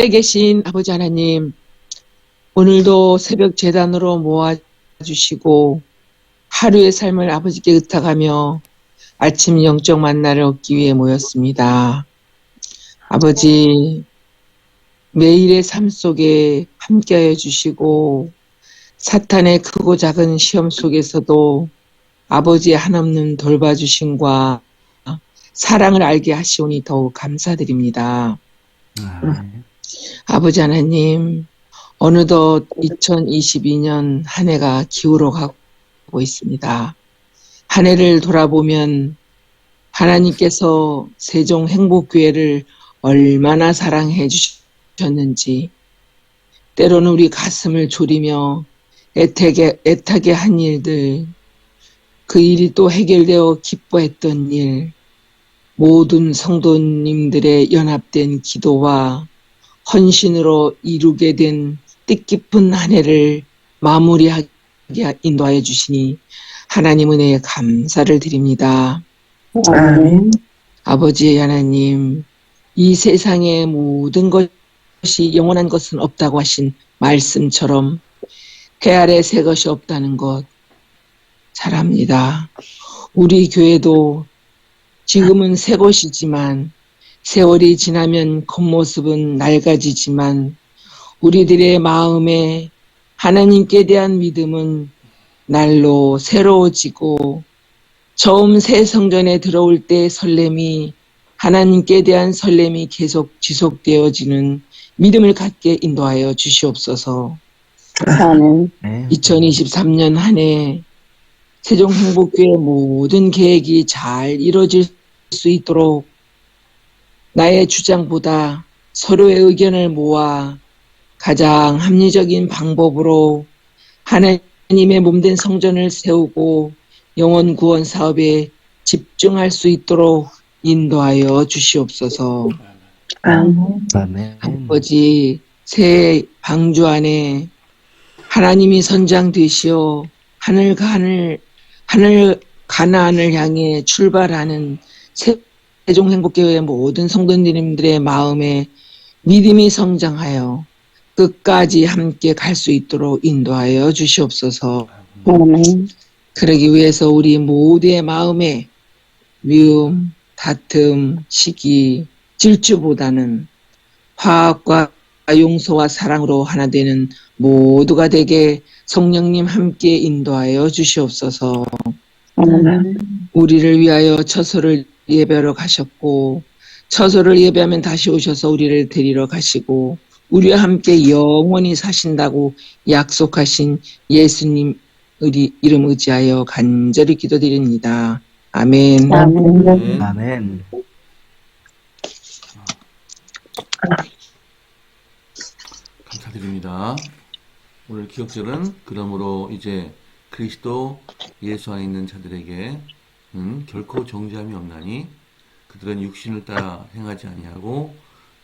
하늘에 계신 아버지 하나님, 오늘도 새벽 제단으로 모아주시고 하루의 삶을 아버지께 의탁하며 아침 영적 만나를 얻기 위해 모였습니다. 아버지, 매일의 삶 속에 함께하여 주시고 사탄의 크고 작은 시험 속에서도 아버지의 한없는 돌봐주심과 사랑을 알게 하시오니 더욱 감사드립니다. 아버지 하나님, 어느덧 2022년 한 해가 기울어 가고 있습니다. 한 해를 돌아보면 하나님께서 세종 행복교회를 얼마나 사랑해 주셨는지, 때로는 우리 가슴을 졸이며 애타게 한 일들, 그 일이 또 해결되어 기뻐했던 일, 모든 성도님들의 연합된 기도와 헌신으로 이루게 된 뜻깊은 한 해를 마무리하게 인도하여 주시니 하나님 은혜에 감사를 드립니다. 아버지 하나님, 이 세상의 모든 것이 영원한 것은 없다고 하신 말씀처럼 해 아래 새 것이 없다는 것 잘 압니다. 우리 교회도 지금은 새 것이지만 세월이 지나면 겉모습은 낡아지지만 우리들의 마음에 하나님께 대한 믿음은 날로 새로워지고 처음 새 성전에 들어올 때 설렘이 하나님께 대한 설렘이 계속 지속되어지는 믿음을 갖게 인도하여 주시옵소서. 2023년 한 해 세종행복교회 모든 계획이 잘 이루어질 수 있도록 나의 주장보다 서로의 의견을 모아 가장 합리적인 방법으로 하나님의 몸된 성전을 세우고 영혼 구원 사업에 집중할 수 있도록 인도하여 주시옵소서. 아멘. 아버지, 새 방주 안에 하나님이 선장 되시어 가나안을 향해 출발하는 세종행복교회 모든 성도님들의 마음에 믿음이 성장하여 끝까지 함께 갈 수 있도록 인도하여 주시옵소서. 그러기 위해서 우리 모두의 마음에 미움, 다툼, 시기, 질주보다는 화합과 용서와 사랑으로 하나 되는 모두가 되게 성령님 함께 인도하여 주시옵소서. 우리를 위하여 처소를 예배하러 가셨고 처소를 예배하면 다시 오셔서 우리를 데리러 가시고 우리와 함께 영원히 사신다고 약속하신 예수님 이름 의지하여 간절히 기도드립니다. 아멘. 아멘. 감사드립니다. 오늘 기억절은 그러므로 이제 그리스도 예수 안에 있는 자들에게는 결코 정죄함이 없나니 그들은 육신을 따라 행하지 아니하고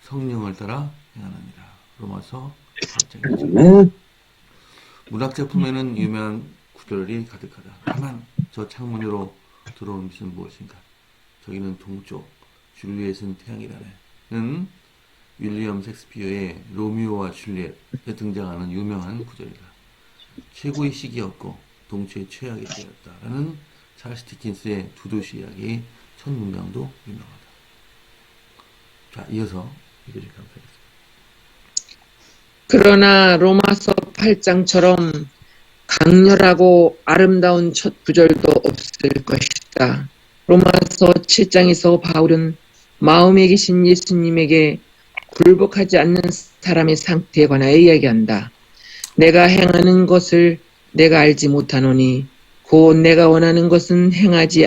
성령을 따라 행하느니라. 로마서 8장 1절. 문학작품에는 유명한 구절이 가득하다. 다만 저 창문으로 들어오는 빛은 무엇인가? 저기는 동쪽, 줄리엣은 태양이라는 윌리엄 셰익스피어의 로미오와 줄리엣에 등장하는 유명한 구절이다. 최고의 시기였고 동체의 최악의 때였다라는 찰스 디킨스의 두 도시 이야기 첫 문장도 유명하다. 자, 이어서 읽어주시기 감사하겠습니다. 그러나 로마서 8장처럼 강렬하고 아름다운 첫 구절도 없을 것이다. 로마서 7장에서 바울은 마음에 계신 예수님에게 굴복하지 않는 사람의 상태에 관하여 이야기한다. 내가 행하는 것을 내가 알지 못하노니 곧 내가 원하는 것은 행하지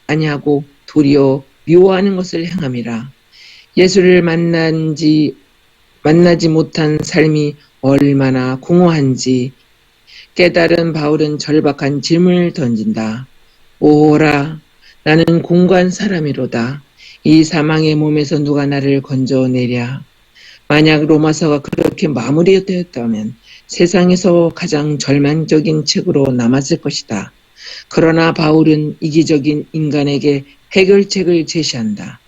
아니하고 도리어 미워하는 것을 행함이라. 예수를 만나지 못한 삶이 얼마나 공허한지 깨달은 바울은 절박한 질문을 던진다. 오호라, 나는 공고한 사람이로다. 이 사망의 몸에서 누가 나를 건져내랴. 만약 로마서가 그렇게 마무리되었다면 세상에서 가장 절망적인 책으로 남았을 것이다. 그러나 바울은 이기적인 인간에게 해결책을 제시한다.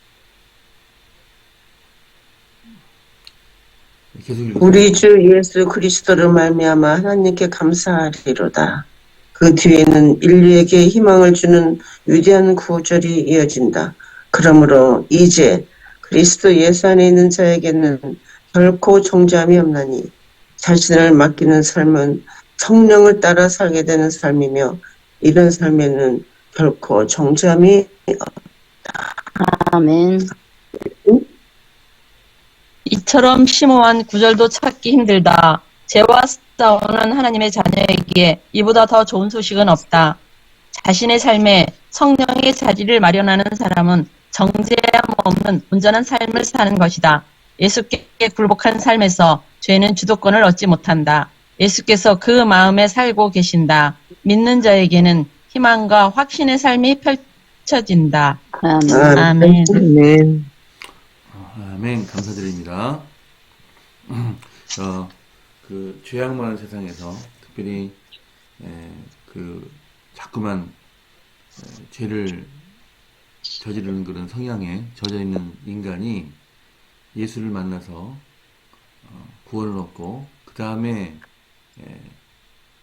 계속 읽으세요. 우리 주 예수 그리스도로 말미암아 하나님께 감사하리로다. 그 뒤에는 인류에게 희망을 주는 위대한 구절이 이어진다. 그러므로 이제 그리스도 예수 안에 있는 자에게는 결코 정죄함이 없나니 자신을 맡기는 삶은 성령을 따라 살게 되는 삶이며 이런 삶에는 결코 정죄함이 아멘. 이처럼 심오한 구절도 찾기 힘들다. 죄와 싸우는 하나님의 자녀에게 이보다 더 좋은 소식은 없다. 자신의 삶에 성령의 자리를 마련하는 사람은 정죄함 없는 온전한 삶을 사는 것이다. 예수께 굴복한 삶에서 죄는 주도권을 얻지 못한다. 예수께서 그 마음에 살고 계신다. 믿는 자에게는 희망과 확신의 삶이 펼쳐진다. 아멘. 아멘. 아멘. 감사드립니다. 그 죄악 많은 세상에서 특별히 그 자꾸만 죄를 저지르는 그런 성향에 젖어 있는 인간이 예수를 만나서 구원을 얻고 그 다음에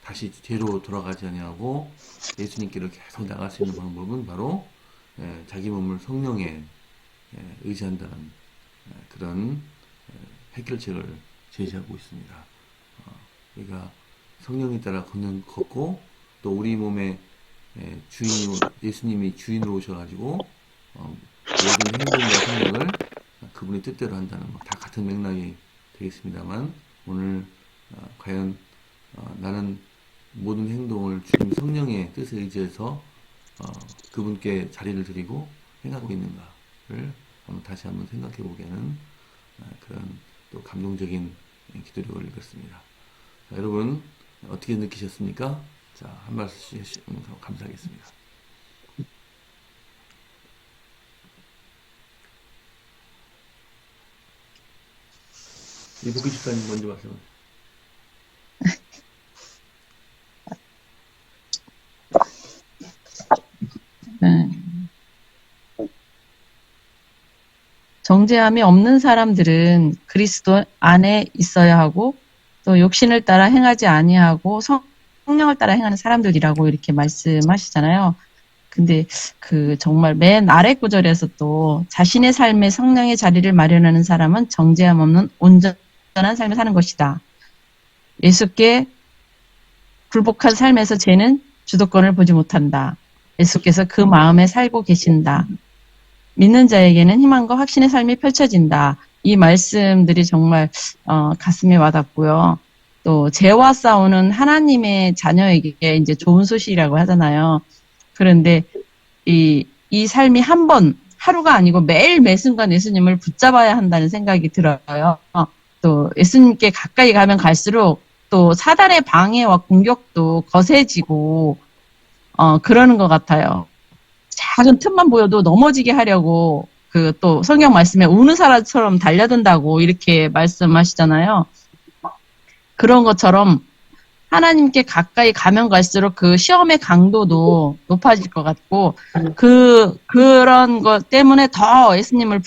다시 죄로 돌아가지 아니하고 예수님께로 계속 나갈 수 있는 방법은 바로 자기 몸을 성령에 의지한다는 그런 해결책을 제시하고 있습니다. 우리가 성령에 따라 걷고 또 우리 몸의 주인 예수님이 주인으로 오셔가지고 모든 행동과 생각을 그분의 뜻대로 한다는 것 다 같은 맥락이 되겠습니다만 오늘 과연 나는 모든 행동을 주님 성령의 뜻에 의지해서 그분께 자리를 드리고 행하고 있는가를 다시 한번 생각해 보게는 그런 또 감동적인 기도력을 읽었습니다. 자, 여러분 어떻게 느끼셨습니까? 자, 한 말씀씩 해주셔서 감사하겠습니다. 이복기 집사님 먼저 말씀하세요. 정죄함이 없는 사람들은 그리스도 안에 있어야 하고 또 욕심을 따라 행하지 아니하고 성령을 따라 행하는 사람들이라고 이렇게 말씀하시잖아요. 근데 그 정말 맨 아래 구절에서 또 자신의 삶에 성령의 자리를 마련하는 사람은 정죄함 없는 온전한 삶을 사는 것이다. 예수께 굴복한 삶에서 죄는 주도권을 보지 못한다. 예수께서 그 마음에 살고 계신다. 믿는 자에게는 희망과 확신의 삶이 펼쳐진다. 이 말씀들이 정말 가슴에 와닿고요. 또 죄와 싸우는 하나님의 자녀에게 이제 좋은 소식이라고 하잖아요. 그런데 이 삶이 한 번 하루가 아니고 매일 매 순간 예수님을 붙잡아야 한다는 생각이 들어요. 또 예수님께 가까이 가면 갈수록 또 사단의 방해와 공격도 거세지고 그러는 것 같아요. 작은 틈만 보여도 넘어지게 하려고 그 또 성경 말씀에 우는 사람처럼 달려든다고 이렇게 말씀하시잖아요. 그런 것처럼 하나님께 가까이 가면 갈수록 그 시험의 강도도 높아질 것 같고 그런 것 때문에 더 예수님을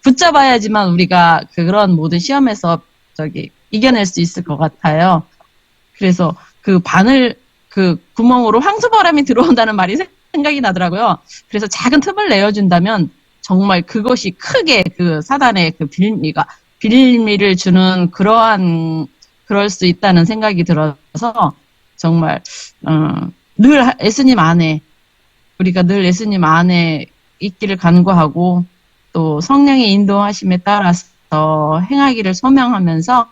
붙잡아야지만 우리가 그런 모든 시험에서 이겨낼 수 있을 것 같아요. 그래서 그 구멍으로 황소바람이 들어온다는 말이 생각이 나더라고요. 그래서 작은 틈을 내어준다면 정말 그것이 크게 그 사단의 그 빌미를 주는 그럴 수 있다는 생각이 들어서 정말 늘 예수님 안에 우리가 늘 예수님 안에 있기를 간구하고 또 성령의 인도하심에 따라서 행하기를 소명하면서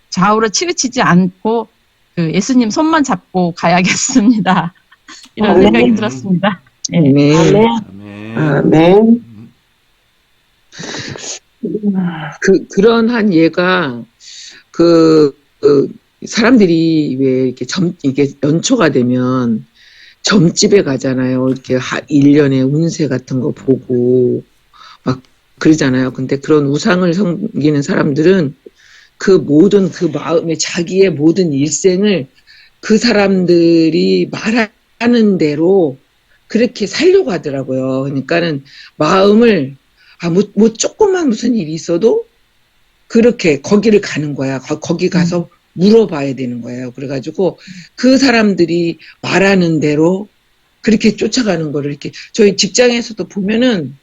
좌우로 치우치지 않고 그 예수님 손만 잡고 가야겠습니다. 이런 생각이 들었습니다. 네. 아멘. 아멘. 그런 한 예가 사람들이 왜 이게 연초가 되면 점집에 가잖아요. 이렇게 1년의 운세 같은 거 보고 막 그러잖아요. 근데 그런 우상을 섬기는 사람들은 그 마음에 자기의 모든 일생을 그 사람들이 말하는 대로 그렇게 살려고 하더라고요. 그러니까는 마음을 뭐 조금만 무슨 일이 있어도 그렇게 거기를 가는 거야. 거기 가서 물어봐야 되는 거예요. 그래가지고 그 사람들이 말하는 대로 그렇게 쫓아가는 거를 이렇게 저희 직장에서도 보면은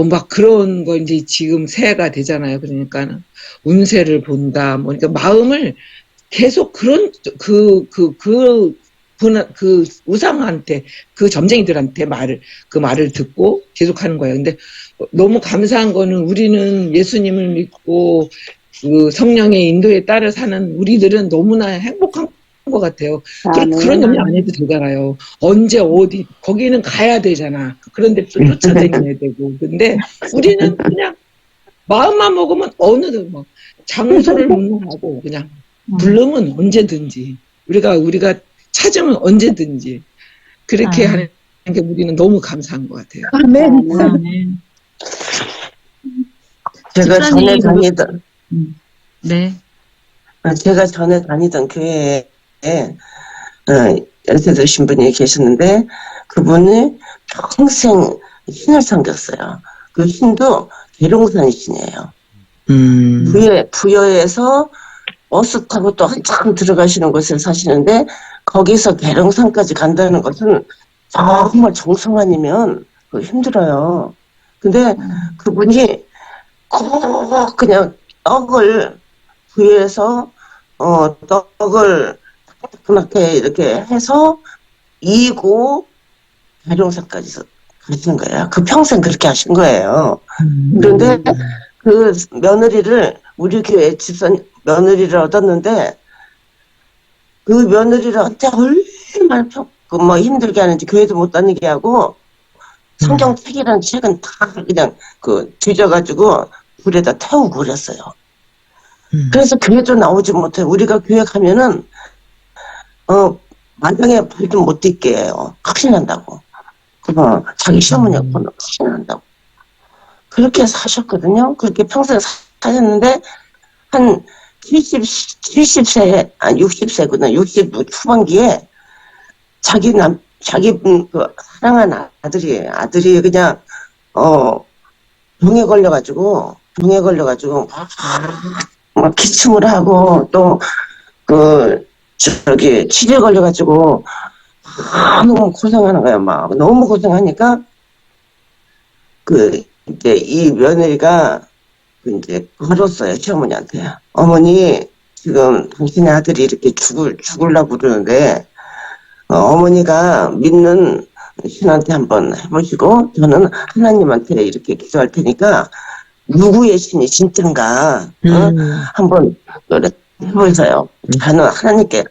막 그런 거 이제 지금 새해가 되잖아요. 그러니까 운세를 본다. 뭐 그러니까 마음을 계속 그런 그 우상한테 그 점쟁이들한테 그 말을 듣고 계속 하는 거예요. 근데 너무 감사한 거는 우리는 예수님을 믿고 그 성령의 인도에 따라 사는 우리들은 너무나 행복한 것 같아요. 그런 염려 안 해도 되잖아요. 언제 어디 거기는 가야 되잖아. 그런데 또 쫓아다녀야 되고. 근데 우리는 그냥 마음만 먹으면 어느든 뭐 장소를 묻는하고 그냥 부르면 언제든지 우리가 찾으면 언제든지 그렇게 하는 게 우리는 너무 감사한 것 같아요. 아멘. 제가 전에 집사님, 다니던 네. 제가 전에 다니던 교회에 연세 드신 분이 계셨는데 그분이 평생 신을 섬겼어요. 그 신도 계룡산 신이에요. 부여에서 버스 타고 또 한참 들어가시는 곳에 사시는데 거기서 계룡산까지 간다는 것은 정말 정성 아니면 힘들어요. 근데 그분이 꼭 그냥 떡을 부여해서 떡을 따끈하게 이렇게 해서 이고 계룡산까지 가시는 거예요. 그 평생 그렇게 하신 거예요. 그런데 그 며느리를 우리 교회 집사님 며느리를 얻었는데 그 며느리한테 얼마나 뭐 힘들게 하는지 교회도 못 다니게 하고 성경책이라는 책은 다 그냥 뒤져가지고 불에다 태우고 그랬어요. 그래서 교회도 나오지 못해. 우리가 교회 가면은 마당에 발도 못 딛게 해요. 큰일 난다고. 자기 시어머니가 보면 큰일 난다고. 그렇게 사셨거든요. 그렇게 평생 사셨는데 한 70세, 60세구나. 60 후반기에 자기 사랑한 아들이 그냥 병에 걸려가지고 막 기침을 하고 또 치료에 걸려가지고 너무 고생하는 거야. 막 너무 고생하니까 이제 이 며느리가 이제 걸었어요. 시어머니한테. 어머니 지금 당신의 아들이 이렇게 죽으려고 그러는데 어머니가 믿는 신한테 한번 해보시고 저는 하나님한테 이렇게 기도할 테니까 누구의 신이 진짠가 한번 해보세요. 저는 하나님께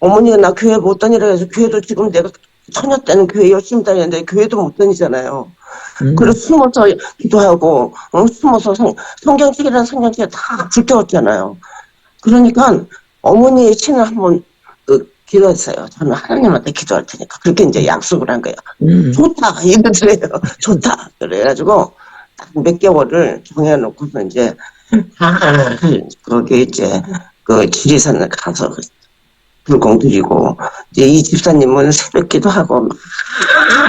어머니가 나 교회 못 다니라 해서 교회도 지금 내가 처녀 때는 교회 열심히 다녔는데 교회도 못 다니잖아요. 그래서 숨어서 기도하고 숨어서 성경책이라는 성경책에 다 불태웠잖아요. 그러니까 어머니의 신을 한번 기도했어요. 저는 하나님한테 기도할 테니까. 그렇게 이제 약속을 한 거예요. 좋다 이러더래요. 좋다 그래가지고 딱 몇 개월을 정해놓고서 이제 거기 이제 지리산을 가서 불공 드리고 이제 이 집사님은 새벽 기도하고 막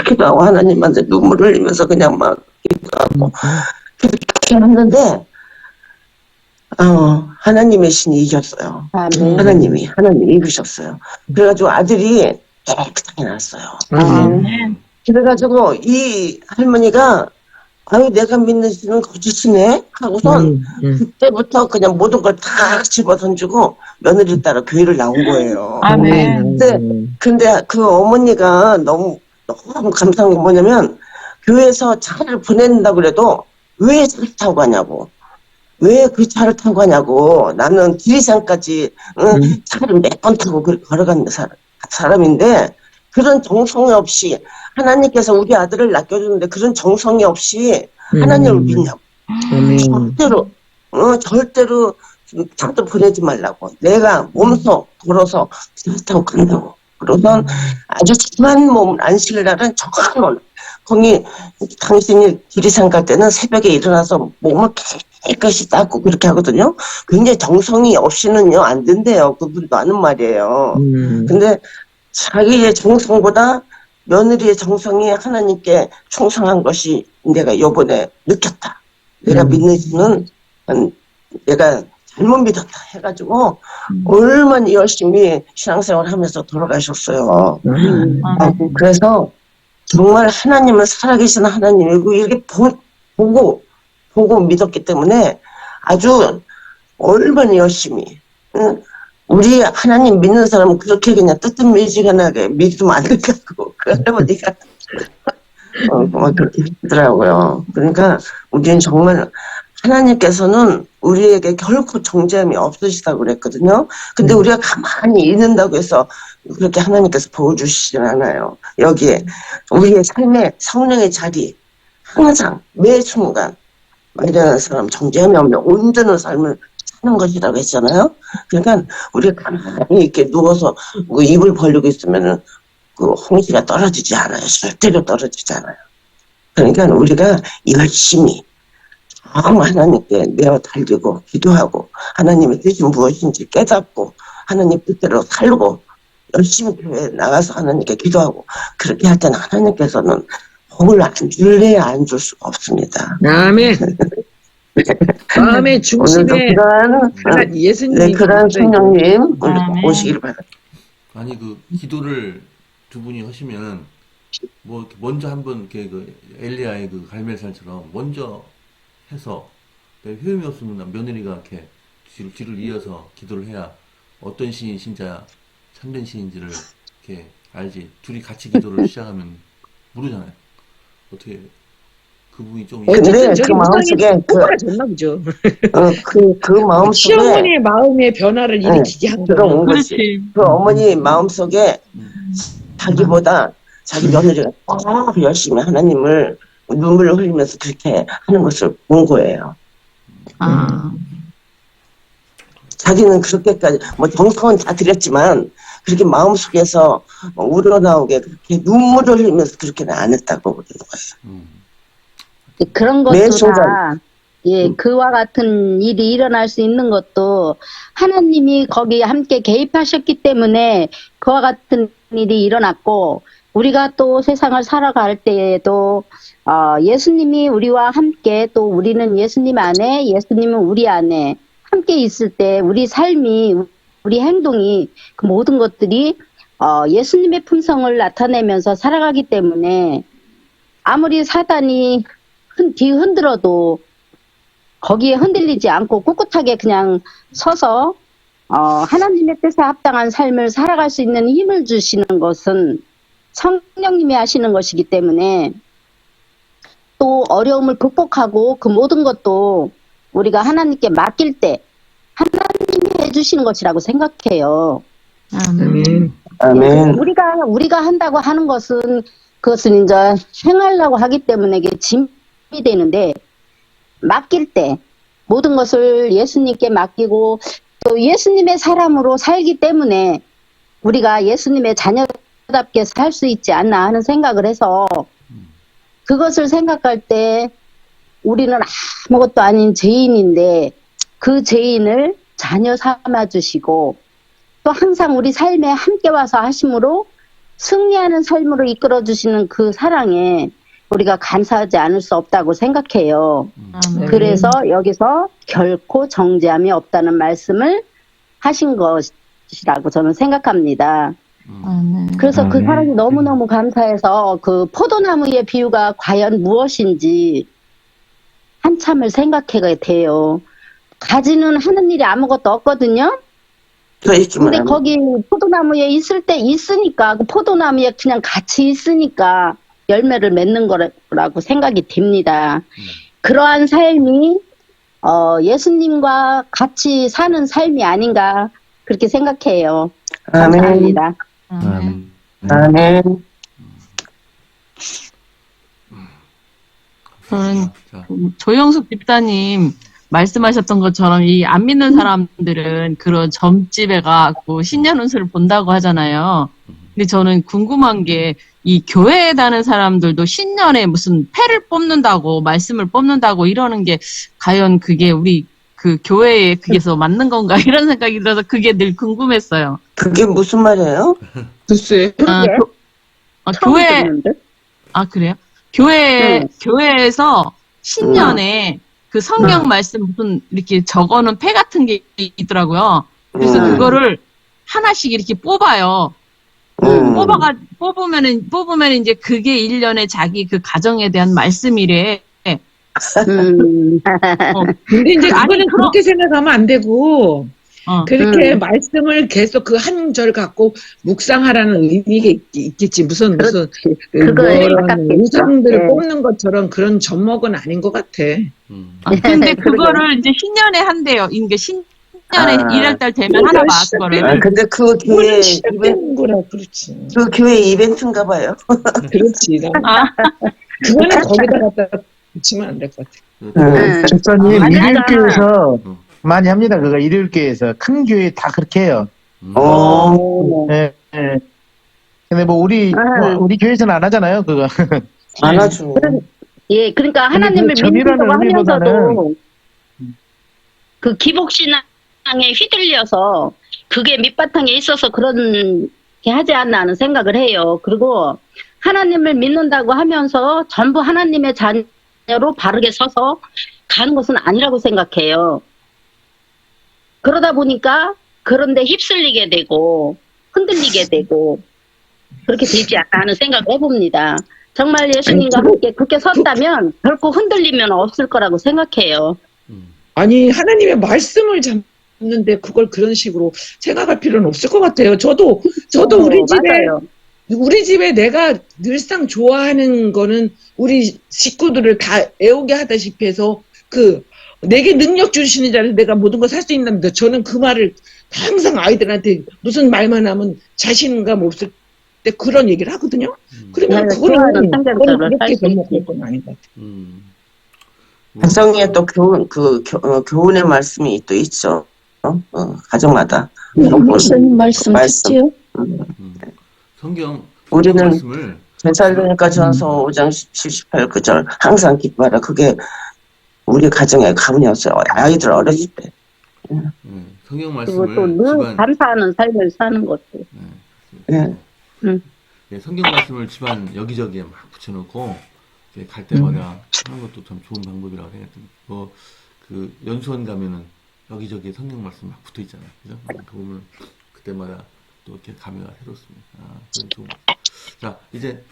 기도하고 하나님한테 눈물을 흘리면서 그냥 막 기도하고 그렇게 했는데 하나님의 신이 이겼어요. 하나님이 이기셨어요. 그래가지고 아들이 깨끗하게 났어요. 그래가지고 이 할머니가 아유 내가 믿는 신은 거짓이네 하고선 그때부터 그냥 모든 걸 다 집어던지고 며느리를 따라 교회를 나온 거예요. 아멘. 근데 그 어머니가 너무 감사한 게 뭐냐면 교회에서 차를 보낸다고 그래도 왜 차를 타고 가냐고. 왜 그 차를 타고 가냐고. 나는 지리산까지 차를 몇 번 타고 걸어간 사람인데 그런 정성이 없이 하나님께서 우리 아들을 낳겨주는데 그런 정성이 없이 하나님을 믿냐고. 절대로 차도 보내지 말라고. 내가 몸소 걸어서 차 타고 간다고. 그러선 아주 심한 몸을 안 쉴 날은 정한 몸. 거기 당신이 지리산 갈 때는 새벽에 일어나서 몸을 깨끗이 닦고 그렇게 하거든요. 굉장히 정성이 없이는요 안 된대요. 그분도 아는 말이에요. 근데 자기의 정성보다 며느리의 정성이 하나님께 충성한 것이 내가 요번에 느꼈다. 내가 믿는 주는 내가 잘못 믿었다 해가지고 얼마나 열심히 신앙생활 하면서 돌아가셨어요. 그래서 정말 하나님은 살아계신 하나님이고 이렇게 보고 믿었기 때문에 아주 얼마나 열심히, 응? 우리 하나님 믿는 사람은 그렇게 그냥 뜨뜻미지근하게 믿으면 안 된다고 그 할머니가 막 그렇게 하더라고요. 그러니까 우리는 정말 하나님께서는 우리에게 결코 정죄함이 없으시다고 그랬거든요. 근데 우리가 가만히 있는다고 해서 그렇게 하나님께서 보여주시진 않아요. 여기에 우리의 삶의 성령의 자리 항상 매 순간 마련한 사람 정죄함이 없는 온전한 삶을 사는 것이라고 했잖아요. 그러니까 우리가 가만히 이렇게 누워서 그 입을 벌리고 있으면은 그 홍시가 떨어지지 않아요. 절대로 떨어지지 않아요. 그러니까 우리가 열심히 정말 하나님께 내어 달리고 기도하고 하나님의 뜻이 무엇인지 깨닫고 하나님 뜻대로 살고 열심히 교회에 나가서 하나님께 기도하고 그렇게 할 때는 하나님께서는 복을 안 줄래야 안 줄 수가 없습니다. 아멘. 마음의 오늘도 중심에 그러한 예수님이 그러한 성령님 아멘. 오시기를 바랍니다. 아니 그 기도를 두 분이 하시면 뭐 이렇게 먼저 한번 이렇게 그 엘리야의 그 갈멜살처럼 먼저 해서 효용이 없으면 며느리가 이렇게 뒤를 이어서 기도를 해야 어떤 시인이 진짜 참된 시인지를 이렇게 알지. 둘이 같이 기도를 시작하면 모르잖아요. 어떻게 그 부분이 좀 근데 저기 그 마음속에 뭐가 졌나 보죠. 그 마음속에 시어머니의 마음의 변화를 일으키게 한 들어온 거예요. 것이 그 어머니 마음속에 자기보다 자기 며느리가 더 열심히 하나님을 눈물을 흘리면서 그렇게 하는 것을 본 거예요. 자기는 그렇게까지 뭐 정성은 다 들였지만 그렇게 마음속에서 우러나오게 그렇게 눈물을 흘리면서 그렇게는 안 했다고 그러는 거예요. 그런 매 것도 순간. 다, 예, 그와 같은 일이 일어날 수 있는 것도 하나님이 거기에 함께 개입하셨기 때문에 그와 같은 일이 일어났고, 우리가 또 세상을 살아갈 때에도, 예수님이 우리와 함께 또 우리는 예수님 안에, 예수님은 우리 안에 함께 있을 때 우리 삶이, 우리 행동이 그 모든 것들이, 예수님의 품성을 나타내면서 살아가기 때문에 아무리 사단이 뒤흔들어도 거기에 흔들리지 않고 꿋꿋하게 그냥 서서 하나님의 뜻에 합당한 삶을 살아갈 수 있는 힘을 주시는 것은 성령님이 하시는 것이기 때문에 또 어려움을 극복하고 그 모든 것도 우리가 하나님께 맡길 때 하나님이 해주시는 것이라고 생각해요. 아멘. 아멘. 우리가 한다고 하는 것은 그것은 이제 행하려고 하기 때문에 이게 짐이 되는데 맡길 때 모든 것을 예수님께 맡기고 또 예수님의 사람으로 살기 때문에 우리가 예수님의 자녀답게 살 수 있지 않나 하는 생각을 해서 그것을 생각할 때 우리는 아무것도 아닌 죄인인데 그 죄인을 자녀 삼아 주시고 또 항상 우리 삶에 함께 와서 하심으로 승리하는 삶으로 이끌어 주시는 그 사랑에 우리가 감사하지 않을 수 없다고 생각해요. 그래서 여기서 결코 정죄함이 없다는 말씀을 하신 것이라고 저는 생각합니다. 그래서 그 사랑이 너무너무 감사해서 그 포도나무의 비유가 과연 무엇인지 한참을 생각하게 돼요. 가지는 하는 일이 아무것도 없거든요. 근데 거기 포도나무에 있을 때 있으니까 그 포도나무에 그냥 같이 있으니까 열매를 맺는 거라고 생각이 됩니다. 그러한 삶이 예수님과 같이 사는 삶이 아닌가 그렇게 생각해요. 감사합니다. 아멘. 저는 조영숙 집사님 말씀하셨던 것처럼 이 안 믿는 사람들은 그런 점집에 가고 신년 운수를 본다고 하잖아요. 근데 저는 궁금한 게 이 교회에 다는 사람들도 신년에 무슨 패를 뽑는다고 말씀을 뽑는다고 이러는 게 과연 그게 우리 그 교회에 그게서 맞는 건가 이런 생각이 들어서 그게 늘 궁금했어요. 그게 무슨 말이에요? 글쎄. 처음 교회, 듣는데? 그래요? 응. 교회에서 신년에 그 성경 말씀 무슨 이렇게 적어놓은 패 같은 게 있더라고요. 그래서 그거를 하나씩 이렇게 뽑아요. 뽑으면 이제 그게 1년에 자기 그 가정에 대한 말씀이래. 근데 이제 아니, 그거는 그렇게 생각하면 안 되고, 그렇게 음. 말씀을 계속 그 한 절 갖고 묵상하라는 의미가 있겠지. 무슨 그거에 뭐런 가깝겠죠. 우상들을 예. 뽑는 것처럼 그런 접목은 아닌 것 같아. 근데 그러게요. 그거를 이제 신년에 한대요. 이게 신년에 아. 1월달 되면 하나 봐, 그거를. 아, 근데 그 교회 그거는 이벤트, 시작되는 거라 그렇지. 그 교회 이벤트인가 봐요. 그렇지. 그거는 거기다 갖다 붙이면 안 될 것 같아. 응. 집사님, 아니, 일요일교회에서 많이 합니다. 그거 일요일교회에서. 큰 교회 다 그렇게 해요. 예, 예. 근데 뭐 우리 교회에서는 안 하잖아요, 그거. 안 하죠. 예, 그러니까 근데 하나님을 그 전이라는 믿는다고 하면서도 의미보다는 그 기복신앙에 휘둘려서 그게 밑바탕에 있어서 그런 게 하지 않나 하는 생각을 해요. 그리고 하나님을 믿는다고 하면서 전부 하나님의 자녀로 바르게 서서 가는 것은 아니라고 생각해요. 그러다 보니까 그런데 휩쓸리게 되고 흔들리게 되고 그렇게 되지 않나 하는 생각을 해봅니다. 정말 예수님과 함께 그렇게 섰다면 결코 흔들리면 없을 거라고 생각해요. 아니, 하나님의 말씀을 잡는데 그걸 그런 식으로 생각할 필요는 없을 것 같아요. 저도 맞아요. 우리 집에 내가 늘상 좋아하는 거는 우리 식구들을 다 애우게 하다시피 해서 내게 능력 주시는 자를 내가 모든 걸 살 수 있답니다. 저는 그 말을 항상 아이들한테 무슨 말만 하면 자신감 없을 때 그런 얘기를 하거든요. 그러면 네, 그거는 좋아하는 성경들을 그렇게 할수 접목할 있지. 건 아닌 것 같아요. 성경에 또 교훈의 말씀이 또 있죠. 가정마다. 무슨 말씀 말씀. 듣지요? 성경 우리는 말씀을 데살로니가 전서 5장 78절 항상 기뻐하라. 그게 우리 가정의 가문이었어요. 아이들 어렸을 때. 성경 그리고 말씀을 또 늘 집안 감사하는 삶을 사는 것도. 예. 네, 성경 말씀을 집안 여기저기에 막 붙여놓고 이렇게 갈 때마다 하는 것도 참 좋은 방법이라고 생각합니다. 그 연수원 가면은 여기저기에 성경 말씀 막 붙어 있잖아요. 그죠? 그거 보면 그때마다 또 이렇게 감회가 새롭습니다. 그건 좋은 것 같아요. 자, 이제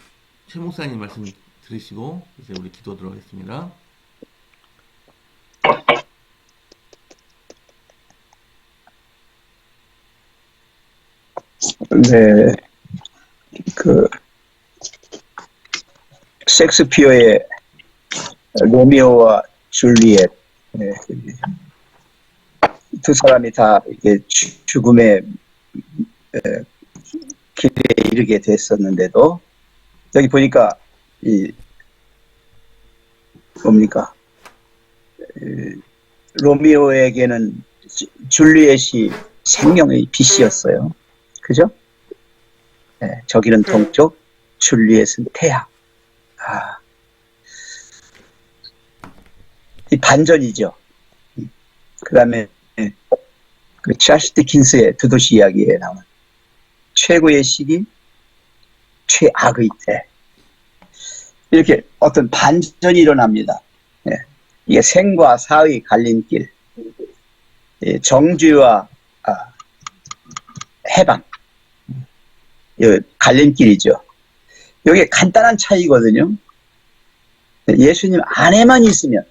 최 목사님 말씀 들으시고 이제 우리 기도 들어가겠습니다. 네, 섹스피어의 로미오와 줄리엣, 네, 두 사람이 다 이게 죽음의 길에 이르게 됐었는데도 여기 보니까 뭡니까? 로미오에게는 줄리엣이 생명의 빛이었어요. 그죠? 네, 저기는 동쪽, 줄리엣은 태양. 이 반전이죠. 그 다음에 그 찰스 디킨스의 두 도시 이야기에 나오는 최고의 시기, 최악의 때. 이렇게 어떤 반전이 일어납니다. 네. 이게 생과 사의 갈림길, 정죄와 해방, 갈림길이죠. 이게 간단한 차이거든요. 예수님 안에만 있으면,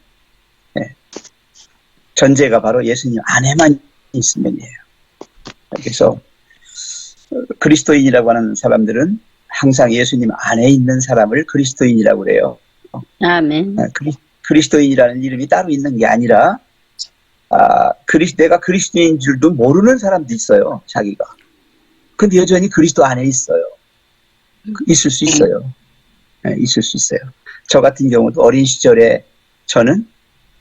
전제가 바로 예수님 안에만 있으면이에요. 그래서 그리스도인이라고 하는 사람들은 항상 예수님 안에 있는 사람을 그리스도인이라고 그래요. 아멘. 그리스도인이라는 이름이 따로 있는 게 아니라 내가 그리스도인 줄도 모르는 사람도 있어요. 자기가. 근데 여전히 그리스도 안에 있어요. 있을 수 있어요. 네, 있을 수 있어요. 저 같은 경우도 어린 시절에 저는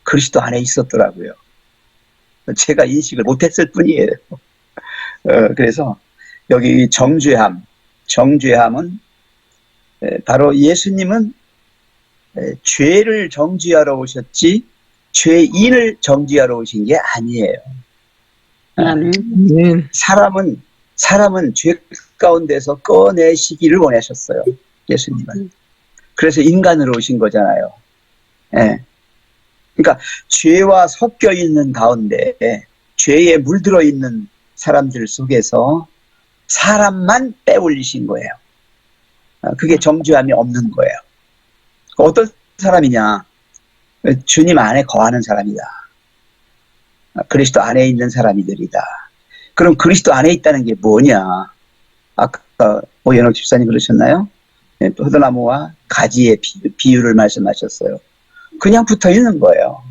그리스도 안에 있었더라고요. 제가 인식을 못했을 뿐이에요. 그래서 여기 정죄함은 바로 예수님은 죄를 정죄하러 오셨지 죄인을 정죄하러 오신 게 아니에요. 아멘. 사람은 죄 가운데서 꺼내시기를 원하셨어요. 예수님은. 그래서 인간으로 오신 거잖아요. 예. 그러니까 죄와 섞여 있는 가운데 죄에 물들어 있는 사람들 속에서 사람만 빼올리신 거예요. 그게 정죄함이 없는 거예요. 어떤 사람이냐? 주님 안에 거하는 사람이다. 그리스도 안에 있는 사람이들이다. 그럼 그리스도 안에 있다는 게 뭐냐? 아까 오연옥 집사님 그러셨나요? 포도나무와 가지의 비유를 말씀하셨어요. 그냥 붙어 있는 거예요.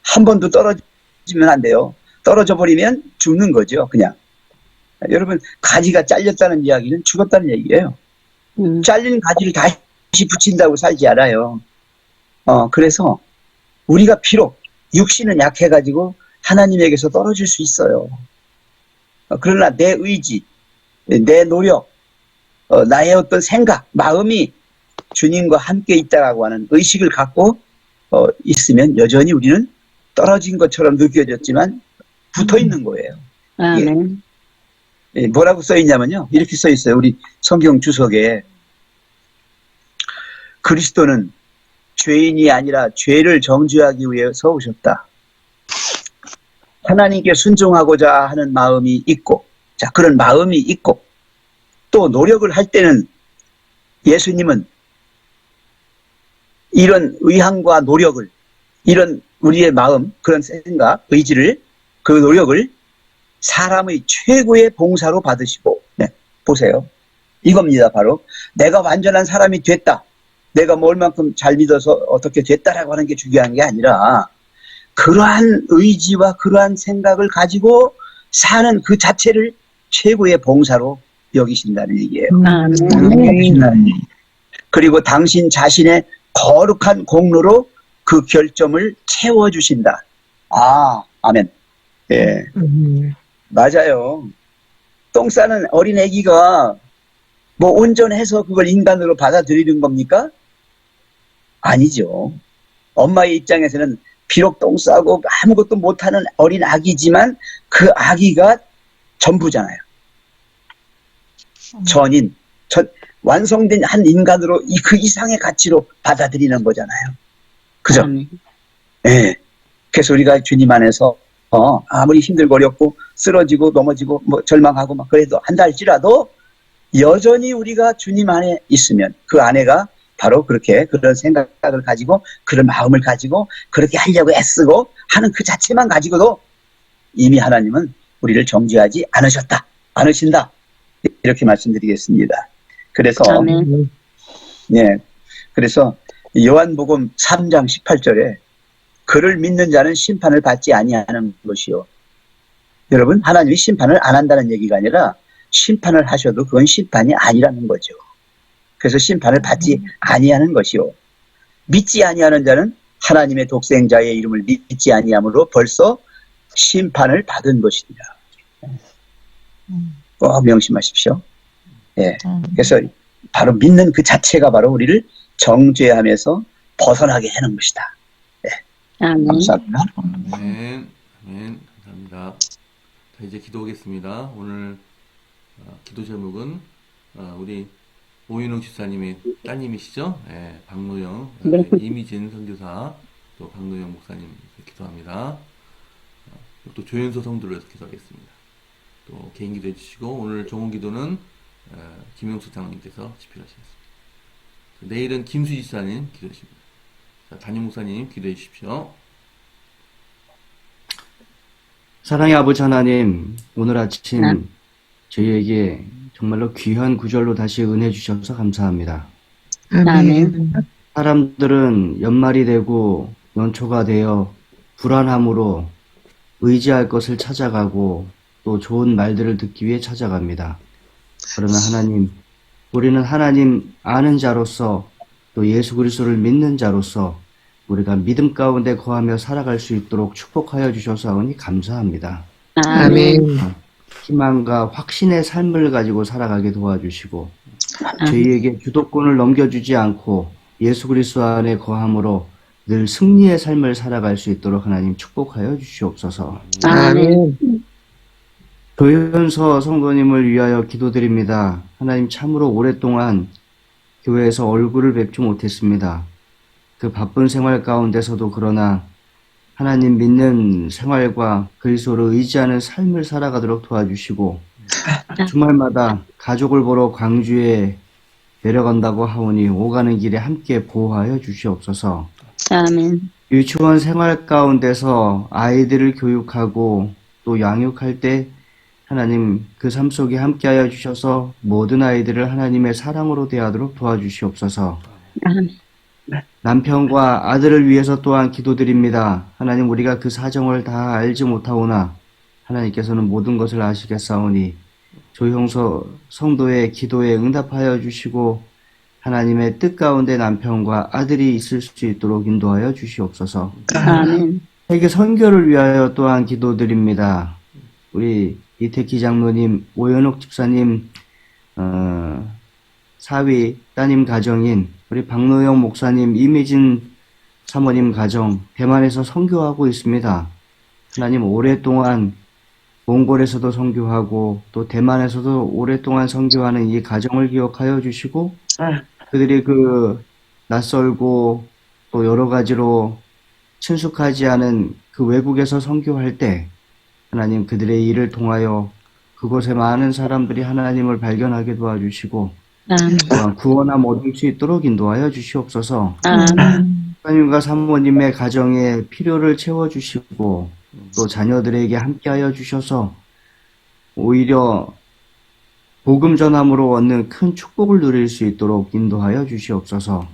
한 번도 떨어지면 안 돼요. 떨어져 버리면 죽는 거죠, 그냥. 여러분, 가지가 잘렸다는 이야기는 죽었다는 얘기예요. 잘린 가지를 다시 붙인다고 살지 않아요. 그래서 우리가 비록 육신은 약해가지고 하나님에게서 떨어질 수 있어요. 그러나 내 의지, 내 노력, 나의 어떤 생각, 마음이 주님과 함께 있다라고 하는 의식을 갖고 있으면 여전히 우리는 떨어진 것처럼 느껴졌지만 붙어 있는 거예요. 아멘. 뭐라고 써 있냐면요. 이렇게 써 있어요. 우리 성경 주석에 그리스도는 죄인이 아니라 죄를 정죄하기 위해서 오셨다. 하나님께 순종하고자 하는 마음이 있고, 자, 그런 마음이 있고, 또 노력을 할 때는 예수님은 이런 의향과 노력을, 이런 우리의 마음, 그런 생각, 의지를, 그 노력을 사람의 최고의 봉사로 받으시고, 네, 보세요. 이겁니다, 바로. 내가 완전한 사람이 됐다. 내가 뭐 얼만큼 잘 믿어서 어떻게 됐다라고 하는 게 중요한 게 아니라, 그러한 의지와 그러한 생각을 가지고 사는 그 자체를 최고의 봉사로 여기신다는 얘기예요. 그리고 당신 자신의 거룩한 공로로 그 결점을 채워주신다. 아멘. 예. 맞아요. 똥 싸는 어린 애기가 뭐 온전해서 그걸 인간으로 받아들이는 겁니까? 아니죠. 엄마의 입장에서는 비록 똥 싸고 아무것도 못하는 어린 아기지만 그 아기가 전부잖아요. 전인, 완성된 한 인간으로 그 이상의 가치로 받아들이는 거잖아요. 그죠? 예. 그래서 우리가 주님 안에서 아무리 힘들고 어렵고 쓰러지고 넘어지고 뭐 절망하고 막 그래도 한다 할지라도 여전히 우리가 주님 안에 있으면 그 안에가 바로 그렇게 그런 생각을 가지고 그런 마음을 가지고 그렇게 하려고 애쓰고 하는 그 자체만 가지고도 이미 하나님은 우리를 정죄하지 않으신다. 이렇게 말씀드리겠습니다. 그래서 예, 그래서 요한복음 3장 18절에 그를 믿는 자는 심판을 받지 아니하는 것이요. 여러분, 하나님이 심판을 안 한다는 얘기가 아니라 심판을 하셔도 그건 심판이 아니라는 거죠. 그래서 심판을 받지 아니하는 것이요. 믿지 아니하는 자는 하나님의 독생자의 이름을 믿지 아니함으로 벌써 심판을 받은 것이니라. 꼭 명심하십시오. 예. 그래서 바로 믿는 그 자체가 바로 우리를 정죄함에서 벗어나게 하는 것이다. 예. 감사합니다. 아멘. 아멘. 감사합니다. 자, 이제 기도하겠습니다. 오늘 기도 제목은 우리 오윤홍 집사님의 따님이시죠? 예, 박노영, 네. 이미진 선교사, 또 박노영 목사님 기도합니다. 또 조연소 성도를 위해서 기도하겠습니다. 또 개인 기도해 주시고 오늘 종훈 기도는 김용수 장로님께서 집필하시겠습니다. 내일은 김수지 집사님 기도해 주십니다. 자, 담임 목사님 기도해 주십시오. 사랑의 아버지 하나님, 오늘 아침 저희에게 정말로 귀한 구절로 다시 은혜 주셔서 감사합니다. 아멘. 사람들은 연말이 되고 연초가 되어 불안함으로 의지할 것을 찾아가고 또 좋은 말들을 듣기 위해 찾아갑니다. 그러나 하나님, 우리는 하나님 아는 자로서 또 예수 그리스도를 믿는 자로서 우리가 믿음 가운데 거하며 살아갈 수 있도록 축복하여 주셔서 하오니 감사합니다. 아멘. 희망과 확신의 삶을 가지고 살아가게 도와주시고 저희에게 주도권을 넘겨주지 않고 예수 그리스도 안에 거함으로 늘 승리의 삶을 살아갈 수 있도록 하나님 축복하여 주시옵소서. 아멘. 조현서 성도님을 위하여 기도드립니다. 하나님 참으로 오랫동안 교회에서 얼굴을 뵙지 못했습니다. 그 바쁜 생활 가운데서도 그러나 하나님 믿는 생활과 그리스도를 의지하는 삶을 살아가도록 도와주시고 주말마다 가족을 보러 광주에 내려간다고 하오니 오가는 길에 함께 보호하여 주시옵소서. 아멘. 유치원 생활 가운데서 아이들을 교육하고 또 양육할 때 하나님 그 삶 속에 함께하여 주셔서 모든 아이들을 하나님의 사랑으로 대하도록 도와주시옵소서. 아멘. 남편과 아들을 위해서 또한 기도드립니다. 하나님 우리가 그 사정을 다 알지 못하오나 하나님께서는 모든 것을 아시겠사오니 조형서 성도의 기도에 응답하여 주시고 하나님의 뜻 가운데 남편과 아들이 있을 수 있도록 인도하여 주시옵소서. 아멘. 세계 선교를 위하여 또한 기도드립니다. 우리 이태기 장로님, 오연옥 집사님, 사위 따님 가정인 우리 박노영 목사님, 이미진 사모님 가정 대만에서 선교하고 있습니다. 하나님 오랫동안 몽골에서도 선교하고 또 대만에서도 오랫동안 선교하는 이 가정을 기억하여 주시고 그들이 그 낯설고 또 여러 가지로 친숙하지 않은 그 외국에서 선교할 때 하나님 그들의 일을 통하여 그곳에 많은 사람들이 하나님을 발견하게 도와주시고 또한 구원함 얻을 수 있도록 인도하여 주시옵소서. 하나님과 사모님의 가정의 필요를 채워주시고 또 자녀들에게 함께하여 주셔서 오히려 복음 전함으로 얻는 큰 축복을 누릴 수 있도록 인도하여 주시옵소서.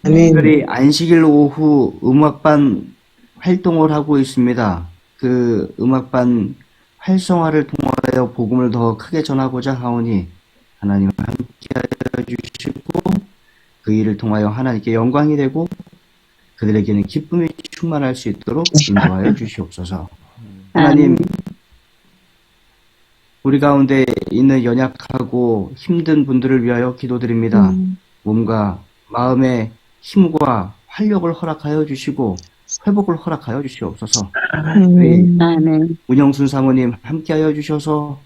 특별히 안식일 오후 음악반 활동을 하고 있습니다. 그 음악반 활성화를 통하여 복음을 더 크게 전하고자 하오니 하나님 함께하여 주시고 그 일을 통하여 하나님께 영광이 되고 그들에게는 기쁨이 충만할 수 있도록 인도하여 주시옵소서. 하나님 우리 가운데 있는 연약하고 힘든 분들을 위하여 기도드립니다. 몸과 마음의 힘과 활력을 허락하여 주시고 회복을 허락하여 주시옵소서. 우리 문영순 사모님 함께하여 주셔서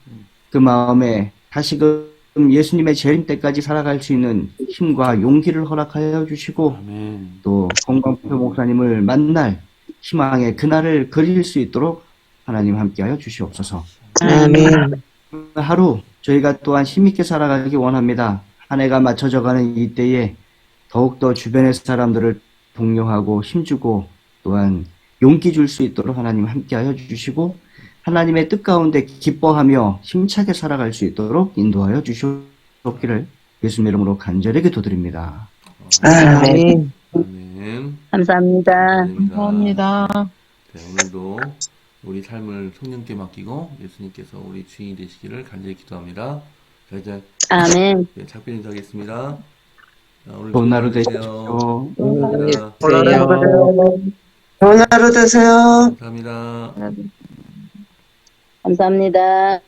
그 마음에 다시금 예수님의 재림 때까지 살아갈 수 있는 힘과 용기를 허락하여 주시고 또 건광표 목사님을 만날 희망의 그날을 그릴 수 있도록 하나님 함께하여 주시옵소서. 하루 저희가 또한 힘있게 살아가기 원합니다. 한 해가 맞춰져가는 이때에 더욱더 주변의 사람들을 독려하고 힘주고 또한 용기 줄 수 있도록 하나님 함께하여 주시고 하나님의 뜻 가운데 기뻐하며 힘차게 살아갈 수 있도록 인도하여 주시옵기를 예수님 이름으로 간절히 기도드립니다. 아멘. 아멘. 감사합니다. 감사합니다. 네, 오늘도 우리 삶을 성령께 맡기고 예수님께서 우리 주인이 되시기를 간절히 기도합니다. 자, 이제 아멘. 네, 작별 인사하겠습니다. 자, 오늘 좋은 하루 되세요. 되십시오. 좋은 하루 되세요. 감사합니다. 감사합니다.